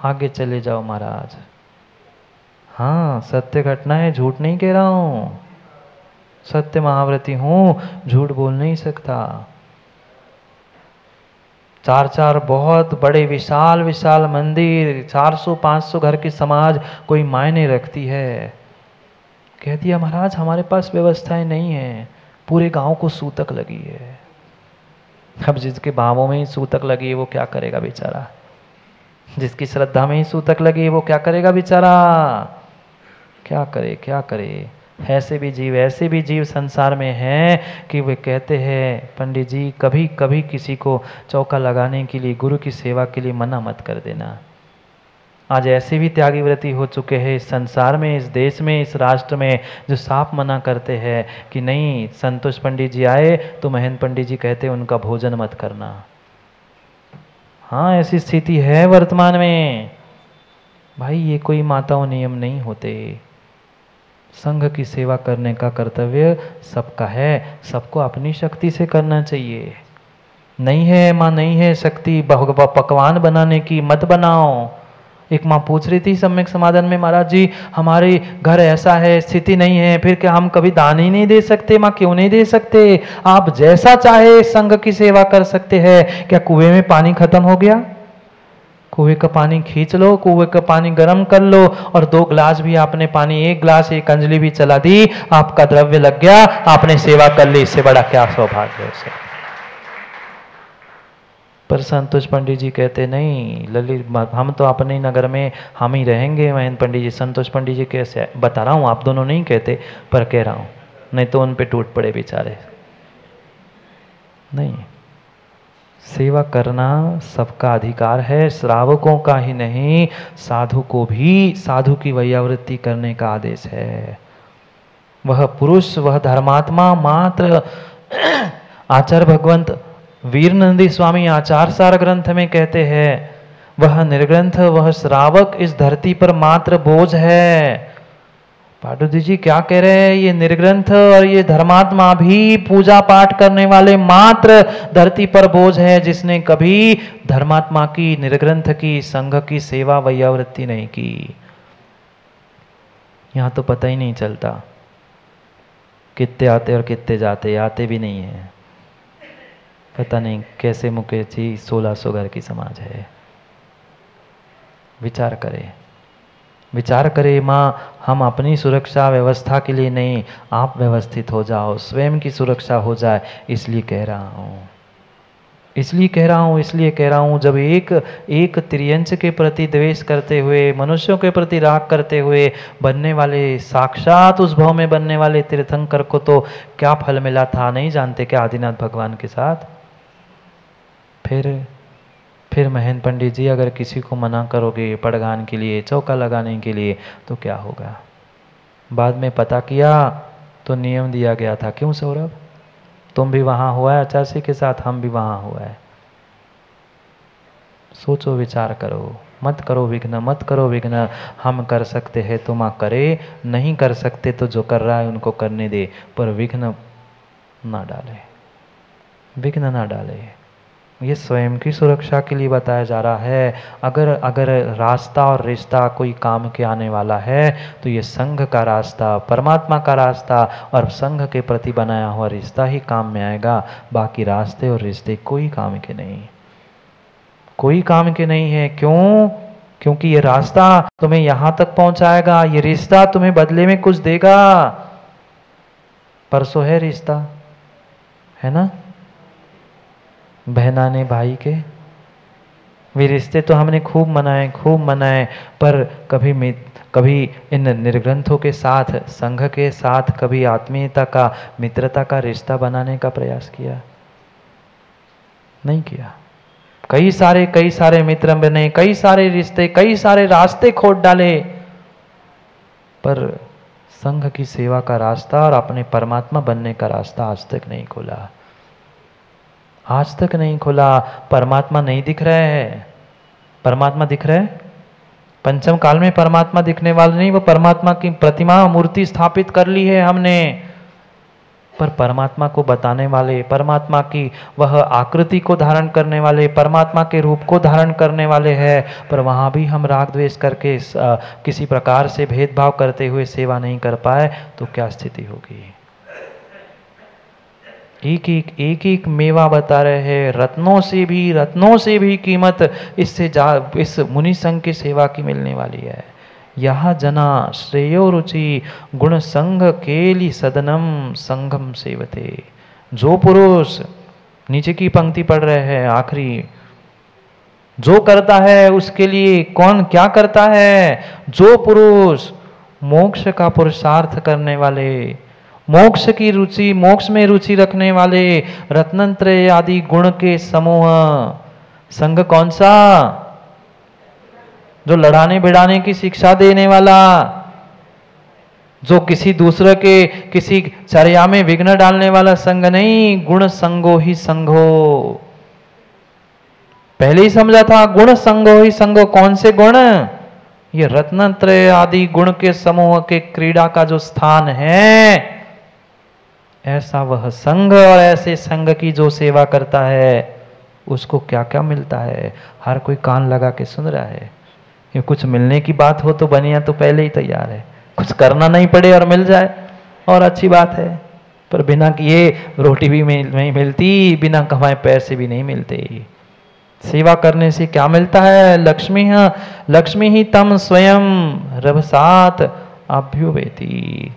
आगे चले जाओ महाराज। हाँ सत्य घटना है, झूठ नहीं कह रहा हूँ, सत्य महाव्रती हूँ, झूठ बोल नहीं सकता। चार बहुत बड़े विशाल विशाल मंदिर, 400-500 घर की समाज कोई मायने रखती है। कह दिया महाराज हमारे पास व्यवस्थाएं नहीं है, पूरे गांव को सूतक लगी है। अब जिसके भावों में ही सूतक लगी है वो क्या करेगा बेचारा, जिसकी श्रद्धा में ही सूतक लगी है वो क्या करेगा बेचारा, क्या करे क्या करे। ऐसे भी जीव संसार में हैं कि वे कहते हैं पंडित जी कभी कभी किसी को चौका लगाने के लिए, गुरु की सेवा के लिए मना मत कर देना। आज ऐसे भी त्यागी व्रती हो चुके हैं इस संसार में, इस देश में, इस राष्ट्र में, जो साफ मना करते हैं कि नहीं, संतोष पंडित जी आए तो महेंद्र पंडित जी कहते हैं उनका भोजन मत करना। हाँ ऐसी स्थिति है वर्तमान में। भाई ये कोई माताओं नियम नहीं होते। संघ की सेवा करने का कर्तव्य सबका है, सबको अपनी शक्ति से करना चाहिए। नहीं है माँ, नहीं है शक्ति पकवान बनाने की, मत बनाओ। एक माँ पूछ रही थी सम्यक समाधान में, महाराज जी हमारे घर ऐसा है, स्थिति नहीं है, फिर क्या हम कभी दान ही नहीं दे सकते? माँ क्यों नहीं दे सकते? आप जैसा चाहे संघ की सेवा कर सकते हैं। क्या कुएं में पानी खत्म हो गया? कुएं का पानी खींच लो, कुएं का पानी गर्म कर लो, और 2 गिलास भी आपने पानी, 1 गिलास 1 अंजलि भी चला दी, आपका द्रव्य लग गया, आपने सेवा कर ली। इससे बड़ा क्या सौभाग्य है उसे। पर संतोष पंडित जी कहते नहीं ललित, हम तो अपने नगर में हम ही रहेंगे। महेंद्र पंडित जी, संतोष पंडित जी कैसे, बता रहा हूँ, आप दोनों नहीं कहते पर कह रहा हूँ, नहीं तो उन पे टूट पड़े बेचारे। नहीं, सेवा करना सबका अधिकार है, श्रावकों का ही नहीं, साधु को भी साधु की वैयावृत्ति करने का आदेश है। वह पुरुष, वह धर्मात्मा मात्र। आचार्य भगवंत वीर नंदी स्वामी आचार सार ग्रंथ में कहते हैं, वह निर्ग्रंथ, वह श्रावक इस धरती पर मात्र बोझ है। पाटुदी जी क्या कह रहे हैं? ये निर्ग्रंथ और ये धर्मात्मा भी पूजा पाठ करने वाले मात्र धरती पर बोझ है, जिसने कभी धर्मात्मा की, निर्ग्रंथ की, संघ की सेवा वैयावृत्ति नहीं की। यहां तो पता ही नहीं चलता कितने आते और कितने जाते, आते भी नहीं है। पता नहीं कैसे मुकेश जी 1600 घर की समाज है। विचार करें, विचार करें माँ, हम अपनी सुरक्षा व्यवस्था के लिए नहीं, आप व्यवस्थित हो जाओ, स्वयं की सुरक्षा हो जाए, इसलिए कह रहा हूँ, इसलिए कह रहा हूँ। जब एक त्रियंच के प्रति द्वेष करते हुए, मनुष्यों के प्रति राग करते हुए बनने वाले, साक्षात उस भाव में बनने वाले तीर्थंकर को तो क्या फल मिला था नहीं जानते क्या आदिनाथ भगवान के साथ? फिर महेंद्र पंडित जी अगर किसी को मना करोगे पड़गान के लिए, चौका लगाने के लिए, तो क्या होगा? बाद में पता किया तो नियम दिया गया था। क्यों सौरभ, तुम भी वहाँ हुआ है आचार्य के साथ, हम भी वहाँ हुआ है। सोचो, विचार करो, मत करो विघ्न, मत करो विघ्न। हम कर सकते हैं तो माँ करे, नहीं कर सकते तो जो कर रहा है उनको करने दे, पर विघ्न ना डाले, विघ्न ना डाले। ये स्वयं की सुरक्षा के लिए बताया जा रहा है। अगर रास्ता और रिश्ता कोई काम के आने वाला है तो ये संघ का रास्ता, परमात्मा का रास्ता और संघ के प्रति बनाया हुआ रिश्ता ही काम में आएगा। बाकी रास्ते और रिश्ते कोई काम के नहीं, कोई काम के नहीं है। क्यों? क्योंकि ये रास्ता तुम्हें यहाँ तक पहुँचाएगा, ये रिश्ता तुम्हें बदले में कुछ देगा। परसों है रिश्ता, है ना, बहना ने भाई के, वे रिश्ते तो हमने खूब मनाए, पर कभी इन निर्ग्रंथों के साथ, संघ के साथ कभी आत्मीयता का, मित्रता का रिश्ता बनाने का प्रयास किया? नहीं किया। कई सारे मित्र बने, कई सारे रिश्ते, कई सारे रास्ते खोद डाले, पर संघ की सेवा का रास्ता और अपने परमात्मा बनने का रास्ता आज तक नहीं खोला, आज तक नहीं खोला। परमात्मा नहीं दिख रहा है। परमात्मा दिख रहा है? पंचम काल में परमात्मा दिखने वाला नहीं, वो परमात्मा की प्रतिमा, मूर्ति स्थापित कर ली है हमने। पर परमात्मा को बताने वाले, परमात्मा की वह आकृति को धारण करने वाले, परमात्मा के रूप को धारण करने वाले हैं, पर वहाँ भी हम राग द्वेष करके किसी प्रकार से भेदभाव करते हुए सेवा नहीं कर पाए तो क्या स्थिति होगी। एक एक मेवा बता रहे हैं, रत्नों से भी कीमत इस मुनि संघ की सेवा की मिलने वाली है। यह जना श्रेयो रुचि गुण संग केली सदनम संगम सेवते। जो पुरुष, नीचे की पंक्ति पढ़ रहे हैं आखिरी, जो करता है उसके लिए कौन क्या करता है? जो पुरुष मोक्ष का पुरुषार्थ करने वाले, मोक्ष की रुचि, मोक्ष में रुचि रखने वाले, रत्नत्रय आदि गुण के समूह। संग कौन सा? जो लड़ाने भिड़ाने की शिक्षा देने वाला, जो किसी दूसरे के किसी चर्या में विघ्न डालने वाला संग नहीं। गुण संगो ही संगो, पहले ही समझा था, गुण संगो ही संगो। कौन से गुण? ये रत्नत्रय आदि गुण के समूह के क्रीड़ा का जो स्थान है, ऐसा वह संग, और ऐसे संग की जो सेवा करता है उसको क्या क्या मिलता है। हर कोई कान लगा के सुन रहा है। ये कुछ मिलने की बात हो तो बनिया तो पहले ही तैयार है, कुछ करना नहीं पड़े और मिल जाए और अच्छी बात है, पर बिना किए रोटी भी नहीं मिलती, बिना कमाए पैसे भी नहीं मिलते। सेवा करने से क्या मिलता है? लक्ष्मी ही तम स्वयं रभसात अभ्युवेति।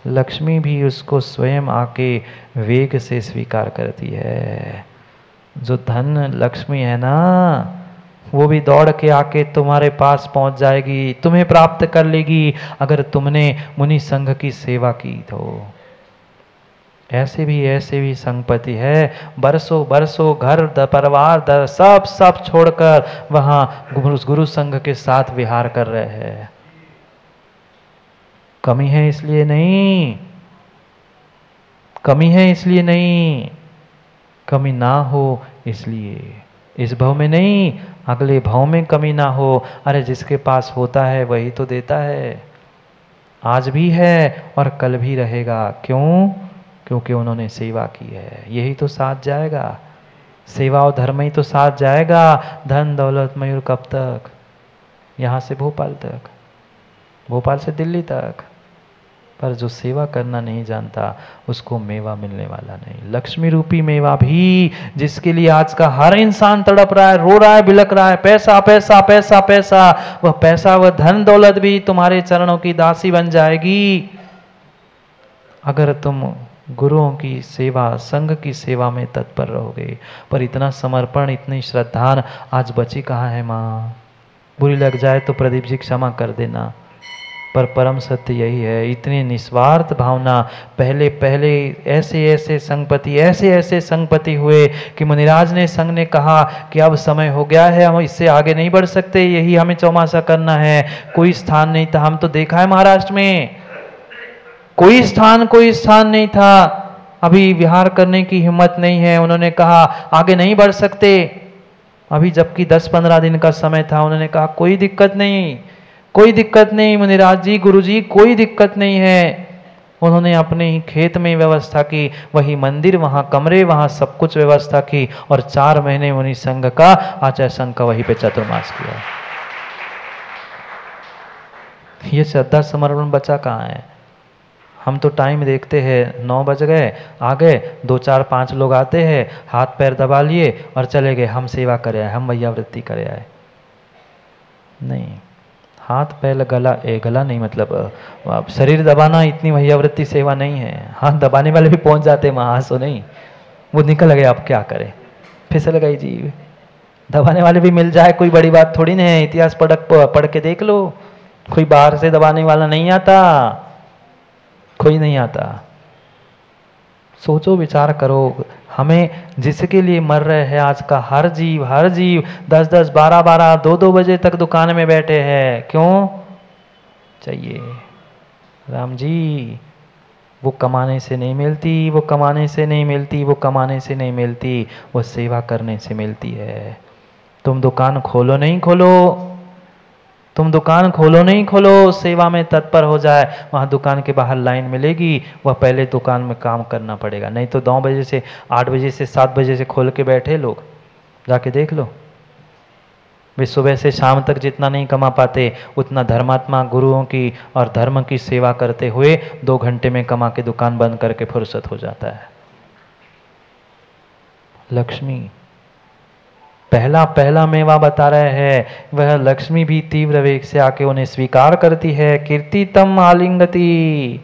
लक्ष्मी भी उसको स्वयं आके वेग से स्वीकार करती है। जो धन लक्ष्मी है ना, वो भी दौड़ के आके तुम्हारे पास पहुंच जाएगी, तुम्हें प्राप्त कर लेगी अगर तुमने मुनि संघ की सेवा की तो। ऐसे भी संपत्ति है, बरसों बरसों घर परिवार सब छोड़कर वहां गुरु संघ के साथ विहार कर रहे हैं। कमी है इसलिए नहीं, कमी ना हो इसलिए, इस भाव में नहीं, अगले भाव में कमी ना हो। अरे जिसके पास होता है वही तो देता है, आज भी है और कल भी रहेगा। क्यों? क्योंकि उन्होंने सेवा की है। यही तो साथ जाएगा, सेवा और धर्म ही तो साथ जाएगा। धन दौलत मयूर कब तक? यहाँ से भोपाल तक, भोपाल से दिल्ली तक, पर जो सेवा करना नहीं जानता उसको मेवा मिलने वाला नहीं। लक्ष्मी रूपी मेवा भी, जिसके लिए आज का हर इंसान तड़प रहा है, रो रहा है, बिलक रहा है, पैसा पैसा पैसा पैसा, वह पैसा वह धन दौलत भी तुम्हारे चरणों की दासी बन जाएगी अगर तुम गुरुओं की सेवा, संघ की सेवा में तत्पर रहोगे। पर इतना समर्पण, इतनी श्रद्धा आज बची कहाँ है माँ? बुरी लग जाए तो प्रदीप जी क्षमा कर देना, पर परम सत्य यही है। इतनी निस्वार्थ भावना, पहले पहले ऐसे संगपति हुए कि मुनिराज ने संघ ने कहा कि अब समय हो गया है, हम इससे आगे नहीं बढ़ सकते, यही हमें चौमासा करना है। कोई स्थान नहीं था, हम तो देखा है महाराष्ट्र में, कोई स्थान नहीं था, अभी विहार करने की हिम्मत नहीं है। उन्होंने कहा आगे नहीं बढ़ सकते, अभी जबकि 10-15 दिन का समय था। उन्होंने कहा कोई दिक्कत नहीं मुनिराज जी, गुरु जी, कोई दिक्कत नहीं है। उन्होंने अपने ही खेत में व्यवस्था की, वही मंदिर, वहाँ कमरे, वहाँ सब कुछ व्यवस्था की, और 4 महीने मुनि संघ का, आचार्य संघ का वहीं पे चतुर्मास किया। ये श्रद्धा समर्पण बचा कहाँ है? हम तो टाइम देखते हैं, 9 बज गए, आ गए, 2 4 5 लोग आते हैं, हाथ पैर दबा लिए और चले गए, हम सेवा करे आए, हम वैयावृत्ति करे आए। नहीं, हाथ पैर गला नहीं, मतलब शरीर दबाना इतनी वैयावृत्ति सेवा नहीं है। हाथ दबाने वाले भी पहुंच जाते वहाँ, हंसो नहीं, वो निकल गए, अब क्या करें, फिसल गई जी। दबाने वाले भी मिल जाए कोई बड़ी बात थोड़ी नहीं है। इतिहास पढ़ के देख लो, कोई बाहर से दबाने वाला नहीं आता, कोई नहीं आता। सोचो, विचार करो, हमें जिसके लिए मर रहे हैं आज का हर जीव 10-10, 12-12, 2-2 बजे तक दुकान में बैठे हैं, क्यों चाहिए? राम जी, वो कमाने से नहीं मिलती, वो सेवा करने से मिलती है। तुम दुकान खोलो नहीं खोलो, तुम दुकान खोलो नहीं खोलो, सेवा में तत्पर हो जाए, वहाँ दुकान के बाहर लाइन मिलेगी, वह पहले दुकान में काम करना पड़ेगा। नहीं तो 9 बजे से 8 बजे से 7 बजे से खोल के बैठे लोग, जाके देख लो। वे सुबह से शाम तक जितना नहीं कमा पाते, उतना धर्मात्मा गुरुओं की और धर्म की सेवा करते हुए 2 घंटे में कमा के दुकान बंद करके फुर्सत हो जाता है। लक्ष्मी पहला मेवा बता रहे हैं, वह लक्ष्मी भी तीव्र वेग से आके उन्हें स्वीकार करती है। कीर्तितम आलिंगति,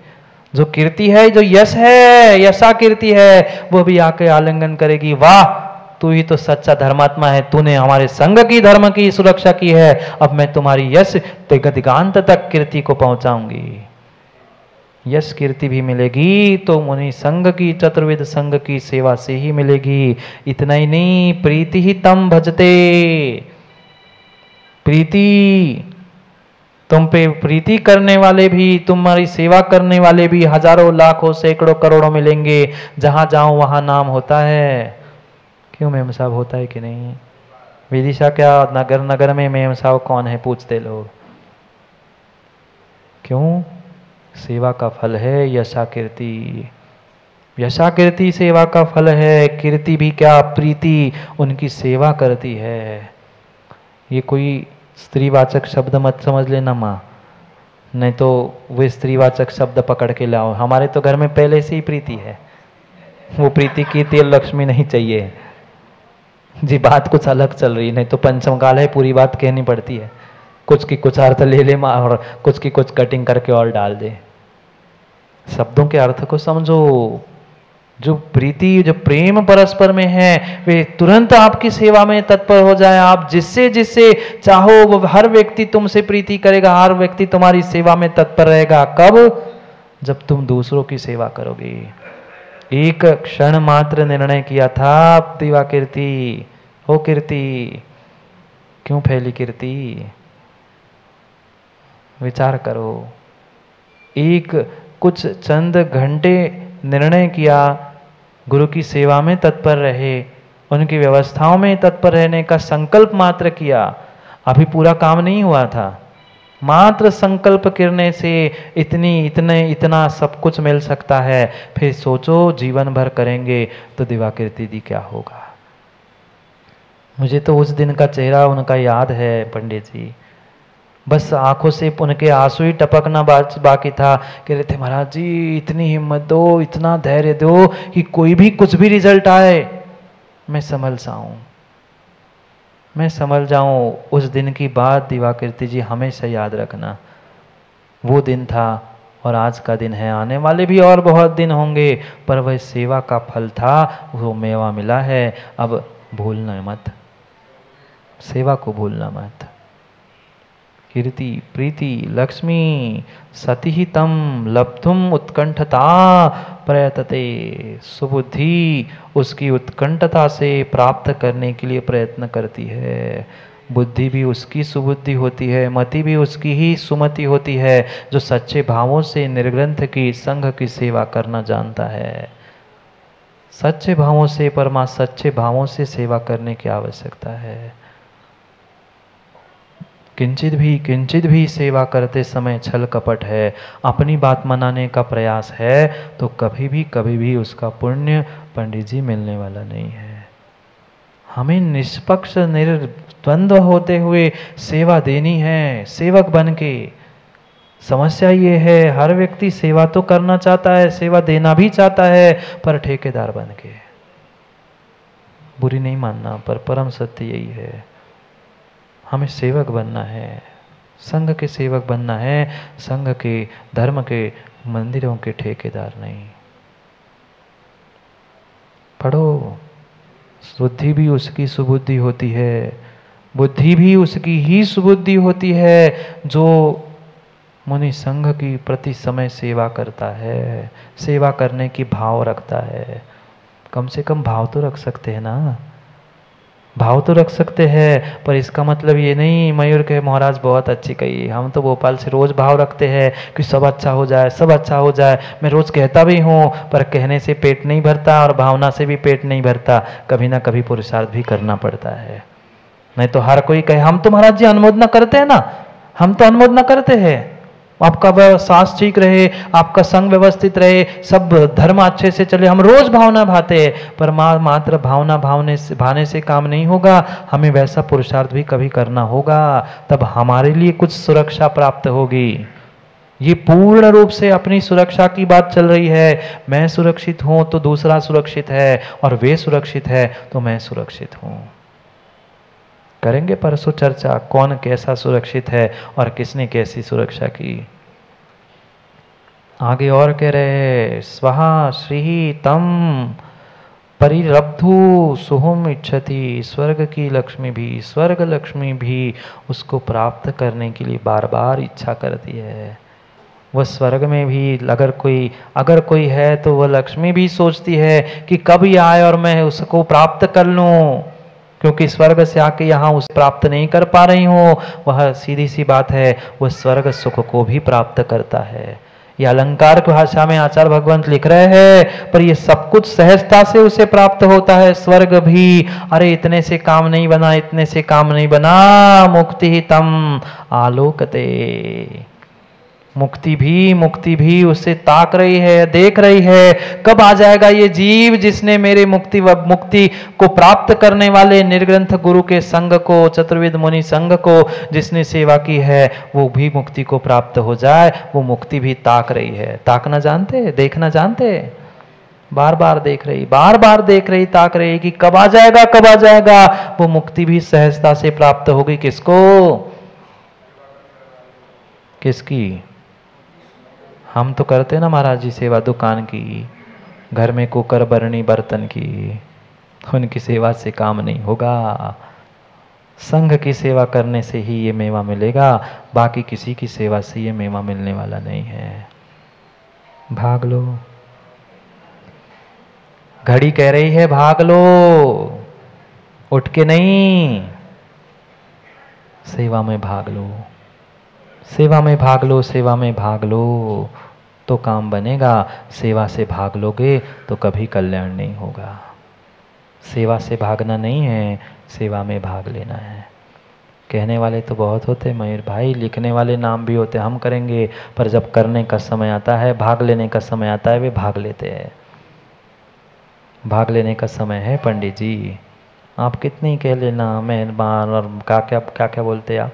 जो कीर्ति है, जो यश है, यशा कीर्ति है, वो भी आके आलिंगन करेगी। वाह, तू ही तो सच्चा धर्मात्मा है, तूने हमारे संघ की धर्म की सुरक्षा की है, अब मैं तुम्हारी यश दिगांत तक कीर्ति को पहुंचाऊंगी। यश कीर्ति भी मिलेगी तो मुनि संघ की, चतुर्विद संघ की सेवा से ही मिलेगी। इतना ही नहीं, प्रीति ही तम भजते, प्रीति, तुम पे प्रीति करने वाले भी, तुम्हारी सेवा करने वाले भी हजारों लाखों सैकड़ों करोड़ों मिलेंगे। जहां जाऊं वहां नाम होता है। क्यों मेम साहब, होता है कि नहीं? विदिशा क्या नगर नगर में मेम साहब कौन है पूछते लोग। क्यों? सेवा का फल है यशा कीर्ति, यशा कीर्ति सेवा का फल है। कीर्ति भी क्या, प्रीति उनकी सेवा करती है। ये कोई स्त्रीवाचक शब्द मत समझ लेना माँ, नहीं तो वे स्त्रीवाचक शब्द पकड़ के लाओ। हमारे तो घर में पहले से ही प्रीति है, वो प्रीति की तेल लक्ष्मी नहीं चाहिए जी। बात कुछ अलग चल रही, नहीं तो पंचम काल है, पूरी बात कहनी पड़ती है। कुछ की कुछ अर्थ ले ले माँ और कुछ की कुछ कटिंग करके और डाल दे। शब्दों के अर्थ को समझो। जो प्रीति, जो प्रेम परस्पर में है, वे तुरंत आपकी सेवा में तत्पर हो जाए। आप जिससे जिससे चाहो वो हर व्यक्ति तुमसे प्रीति करेगा, हर व्यक्ति तुम्हारी सेवा में तत्पर रहेगा। कब? जब तुम दूसरों की सेवा करोगे। एक क्षण मात्र निर्णय किया था दिवा कीर्ति, हो कीर्ति, क्यों फैली कीर्ति? विचार करो। एक कुछ चंद घंटे निर्णय किया, गुरु की सेवा में तत्पर रहे, उनकी व्यवस्थाओं में तत्पर रहने का संकल्प मात्र किया। अभी पूरा काम नहीं हुआ था, मात्र संकल्प करने से इतना सब कुछ मिल सकता है। फिर सोचो जीवन भर करेंगे तो दिवा कीर्ति दी क्या होगा। मुझे तो उस दिन का चेहरा उनका याद है पंडित जी। बस आंखों से उनके आंसू ही टपकना बाकी था। कह रहे थे महाराज जी इतनी हिम्मत दो, इतना धैर्य दो कि कोई भी कुछ भी रिजल्ट आए मैं संभल जाऊं, मैं संभल जाऊं। उस दिन की बात दिवा कीर्ति जी हमेशा याद रखना। वो दिन था और आज का दिन है, आने वाले भी और बहुत दिन होंगे, पर वह सेवा का फल था, वो मेवा मिला है। अब भूलना मत, सेवा को भूलना मत। कीर्ति प्रीति लक्ष्मी सति ही तम लब्धुम उत्कंठता प्रयतते। सुबुद्धि उसकी उत्कंठता से प्राप्त करने के लिए प्रयत्न करती है। बुद्धि भी उसकी सुबुद्धि होती है, मति भी उसकी ही सुमति होती है, जो सच्चे भावों से निर्ग्रंथ की संघ की सेवा करना जानता है। सच्चे भावों से सच्चे भावों से सेवा करने की आवश्यकता है। किंचित भी सेवा करते समय छल कपट है, अपनी बात मनाने का प्रयास है, तो कभी भी उसका पुण्य पंडित जी मिलने वाला नहीं है। हमें निष्पक्ष निर्द्वंद्व होते हुए सेवा देनी है, सेवक बन के। समस्या ये है हर व्यक्ति सेवा तो करना चाहता है, सेवा देना भी चाहता है, पर ठेकेदार बन के। बुरी नहीं मानना, पर परम सत्य यही है। हमें सेवक बनना है, संघ के सेवक बनना है, संघ के धर्म के मंदिरों के ठेकेदार नहीं। पढ़ो, बुद्धि भी उसकी सुबुद्धि होती है, बुद्धि भी उसकी ही सुबुद्धि होती है जो मुनि संघ की प्रति समय सेवा करता है, सेवा करने की भाव रखता है। कम से कम भाव तो रख सकते हैं ना, भाव तो रख सकते हैं, पर इसका मतलब ये नहीं मयूर के महाराज बहुत अच्छी कही, हम तो भोपाल से रोज भाव रखते हैं कि सब अच्छा हो जाए, सब अच्छा हो जाए। मैं रोज कहता भी हूँ, पर कहने से पेट नहीं भरता और भावना से भी पेट नहीं भरता। कभी ना कभी पुरुषार्थ भी करना पड़ता है, नहीं तो हर कोई कहे हम तो महाराज जी अनुमोदना करते हैं ना, हम तो अनुमोदना करते हैं, आपका सांस ठीक रहे, आपका संग व्यवस्थित रहे, सब धर्म अच्छे से चले, हम रोज भावना भाते हैं, पर मात्र भावना भाने से काम नहीं होगा, हमें वैसा पुरुषार्थ भी कभी करना होगा, तब हमारे लिए कुछ सुरक्षा प्राप्त होगी। ये पूर्ण रूप से अपनी सुरक्षा की बात चल रही है। मैं सुरक्षित हूं तो दूसरा सुरक्षित है, और वे सुरक्षित है तो मैं सुरक्षित हूं। करेंगे परसों चर्चा, कौन कैसा सुरक्षित है और किसने कैसी सुरक्षा की। आगे और कह रहे, स्वहा श्री तम परिरब्धु सुहुम इच्छति, स्वर्ग की लक्ष्मी भी, स्वर्ग लक्ष्मी भी उसको प्राप्त करने के लिए बार बार इच्छा करती है। वह स्वर्ग में भी अगर कोई है तो वह लक्ष्मी भी सोचती है कि कब ये आए और मैं उसको प्राप्त कर लूं, क्योंकि स्वर्ग से आके यहाँ उस प्राप्त नहीं कर पा रही हूँ। वह सीधी सी बात है, वह स्वर्ग सुख को भी प्राप्त करता है। ये अलंकार की भाषा में आचार्य भगवंत लिख रहे हैं, पर ये सब कुछ सहजता से उसे प्राप्त होता है। स्वर्ग भी, अरे इतने से काम नहीं बना, इतने से काम नहीं बना, मुक्ति ही तम आलोकते, मुक्ति भी उससे ताक रही है, देख रही है, कब आ जाएगा ये जीव जिसने मेरे मुक्ति को प्राप्त करने वाले निर्ग्रंथ गुरु के संग को, चतुर्वेद मुनि संग को जिसने सेवा की है, वो भी मुक्ति को प्राप्त हो जाए। वो मुक्ति भी ताक रही है। ताकना जानते, देखना जानते, बार बार देख रही, बार बार देख रही, ताक रही कि कब आ जाएगा, कब आ जाएगा। वो मुक्ति भी सहजता से प्राप्त होगी। किसको? किसकी? हम तो करते ना महाराज जी सेवा दुकान की, घर में कुकर बरनी बर्तन की, उनकी सेवा से काम नहीं होगा। संघ की सेवा करने से ही ये मेवा मिलेगा, बाकी किसी की सेवा से ये मेवा मिलने वाला नहीं है। भाग लो, घड़ी कह रही है भाग लो, उठ के नहीं, सेवा में भाग लो, सेवा में भाग लो, सेवा में भाग लो तो काम बनेगा। सेवा से भाग लोगे तो कभी कल्याण नहीं होगा। सेवा से भागना नहीं है, सेवा में भाग लेना है। कहने वाले तो बहुत होते मयूर भाई, लिखने वाले नाम भी होते, हम करेंगे, पर जब करने का समय आता है, भाग लेने का समय आता है, वे भाग लेते हैं। भाग लेने का समय है पंडित जी, आप कितनी कह लेना मेहमान और क्या बोलते आप,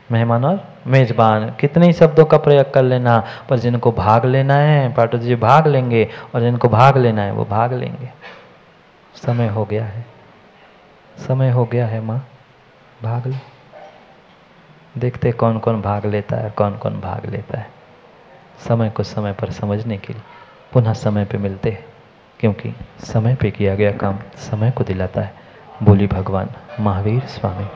मेहमान और मेजबान, कितने शब्दों का प्रयोग कर लेना, पर जिनको भाग लेना है पाटू जी भाग लेंगे, और जिनको भाग लेना है वो भाग लेंगे। समय हो गया है, समय हो गया है माँ, भाग लो। देखते कौन कौन भाग लेता है, कौन कौन भाग लेता है। समय को समय पर समझने के लिए पुनः समय पे मिलते हैं, क्योंकि समय पे किया गया काम समय को दिलाता है। बोली भगवान महावीर स्वामी।